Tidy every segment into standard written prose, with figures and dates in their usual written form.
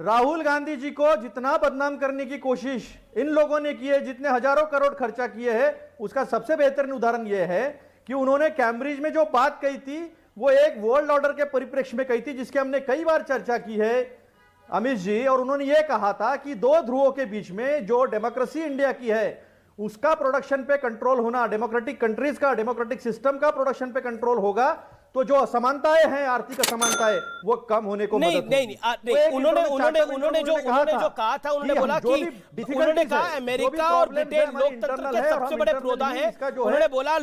राहुल गांधी जी को जितना बदनाम करने की कोशिश इन लोगों ने की है, जितने हजारों करोड़ खर्चा किए हैं, उसका सबसे बेहतरीन उदाहरण यह है कि उन्होंने कैम्ब्रिज में जो बात कही थी वो एक वर्ल्ड ऑर्डर के परिप्रेक्ष्य में कही थी, जिसके हमने कई बार चर्चा की है अमित जी। और उन्होंने ये कहा था कि दो ध्रुवों के बीच में जो डेमोक्रेसी इंडिया की है उसका प्रोडक्शन पे कंट्रोल होना, डेमोक्रेटिक कंट्रीज का, डेमोक्रेटिक सिस्टम का प्रोडक्शन पे कंट्रोल होगा तो जो असमानताएं हैं, आर्थिक असमानताएं, वो कम होने को मदद होगी। उन्होंने जो कहा था, उन्होंने बोला कि उन्होंने कहा अमेरिका और ब्रिटेन लोकतंत्र के सबसे बड़े प्रोदा हैं। उन्होंने बोला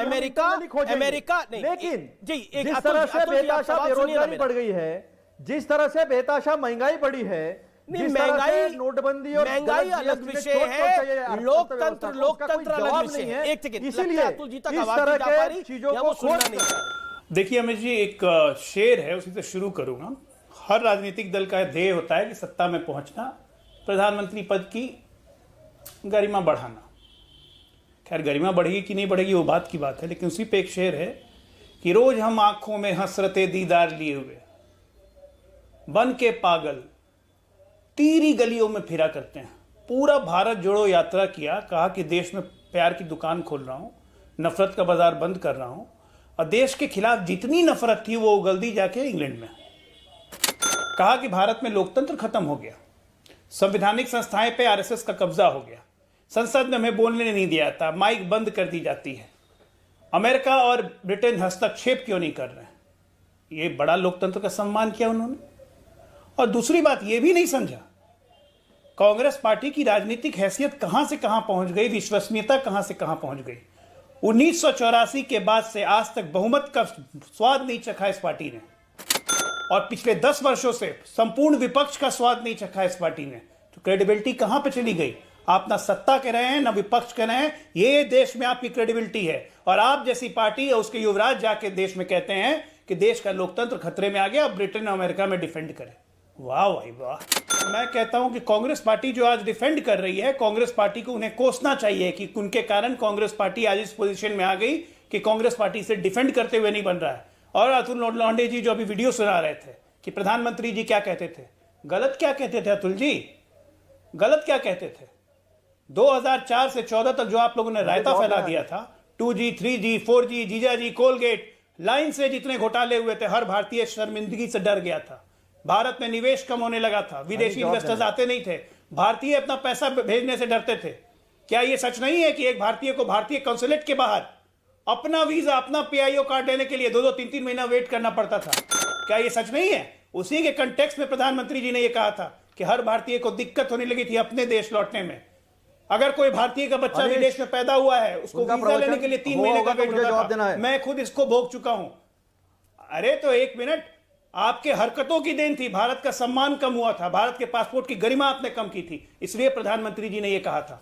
अमेरिका नहीं, लेकिन जी जिस तरह से बेताशा बेरोजगारी बढ़ गई है, जिस तरह से बेताशा महंगाई बढ़ी है, महंगाई नोटबंदी और महंगाई अलग विषय है, लोकतंत्र अलग विषय है। एक सेकंड, इसीलिए इस तरह के चीजों को सुनना नहीं। देखिए अमित जी, एक शेर है, उसी से शुरू करूंगा। हर राजनीतिक दल का ध्येय होता है कि सत्ता में पहुंचना, प्रधानमंत्री पद की गरिमा बढ़ाना। खैर गरिमा बढ़ेगी कि नहीं बढ़ेगी वो बात की बात है, लेकिन उसी पे एक शेर है कि रोज हम आंखों में हसरते दीदार लिए हुए बन के पागल तीरी गलियों में फिरा करते हैं। पूरा भारत जोड़ो यात्रा किया, कहा कि देश में प्यार की दुकान खोल रहा हूं, नफरत का बाजार बंद कर रहा हूं, और देश के खिलाफ जितनी नफरत थी वो उगल दी जाके इंग्लैंड में। कहा कि भारत में लोकतंत्र खत्म हो गया, संवैधानिक संस्थाएं पे आरएसएस का कब्जा हो गया, संसद में हमें बोलने नहीं दिया था, माइक बंद कर दी जाती है, अमेरिका और ब्रिटेन हस्तक्षेप क्यों नहीं कर रहे हैं। ये बड़ा लोकतंत्र का सम्मान किया उन्होंने। और दूसरी बात ये भी नहीं समझा कांग्रेस पार्टी की राजनीतिक हैसियत कहां से कहां पहुंच गई, विश्वसनीयता कहां से कहां पहुंच गई। 1984 के बाद से आज तक बहुमत का स्वाद नहीं चखा इस पार्टी ने, और पिछले 10 वर्षों से संपूर्ण विपक्ष का स्वाद नहीं चखा इस पार्टी ने। तो क्रेडिबिलिटी कहां पे चली गई। आप ना सत्ता के रहे हैं ना विपक्ष के रहे हैं, ये देश में आपकी क्रेडिबिलिटी है। और आप जैसी पार्टी या उसके युवराज जाके देश में कहते हैं कि देश का लोकतंत्र खतरे में आ गया, अब ब्रिटेन और अमेरिका में डिफेंड करें। वाह भाई वाह। मैं कहता हूं कि कांग्रेस पार्टी जो आज डिफेंड कर रही है, कांग्रेस पार्टी को उन्हें कोसना चाहिए कि उनके कारण कांग्रेस पार्टी आज इस पोजीशन में आ गई कि कांग्रेस पार्टी से डिफेंड करते हुए नहीं बन रहा है। और अतुल लौंडे जी जो अभी वीडियो सुना रहे थे कि प्रधानमंत्री जी क्या कहते थे, गलत क्या कहते थे अतुल जी, गलत क्या कहते थे। 2004 से 14 तक जो आप लोगों ने रायता फैला दिया था, 2G 3G 4G जीजाजी कोलगेट लाइन से जितने घोटाले हुए थे, हर भारतीय शर्मिंदगी से डर गया था। भारत में निवेश कम होने लगा था, विदेशी इन्वेस्टर्स आते नहीं थे, भारतीय अपना पैसा भेजने से डरते थे। क्या यह सच नहीं है कि एक भारतीय को भारतीय काउंसुलेट के बाहर अपना वीजा, अपना पीआईओ कार्ड लेने के लिए 2-2 3-3 महीना वेट करना पड़ता था? क्या यह सच नहीं है? उसी के कंटेक्स्ट में प्रधानमंत्री जी ने यह कहा था कि हर भारतीय को दिक्कत होने लगी थी अपने देश लौटने में। अगर कोई भारतीय का बच्चा विदेश में पैदा हुआ है, उसको वीजा लेने के लिए 3 महीने का वेट होता था। मैं खुद इसको भोग चुका हूं। अरे तो एक मिनट, आपके हरकतों की देन थी, भारत का सम्मान कम हुआ था, भारत के पासपोर्ट की गरिमा आपने कम की थी, इसलिए प्रधानमंत्री जी ने यह कहा था।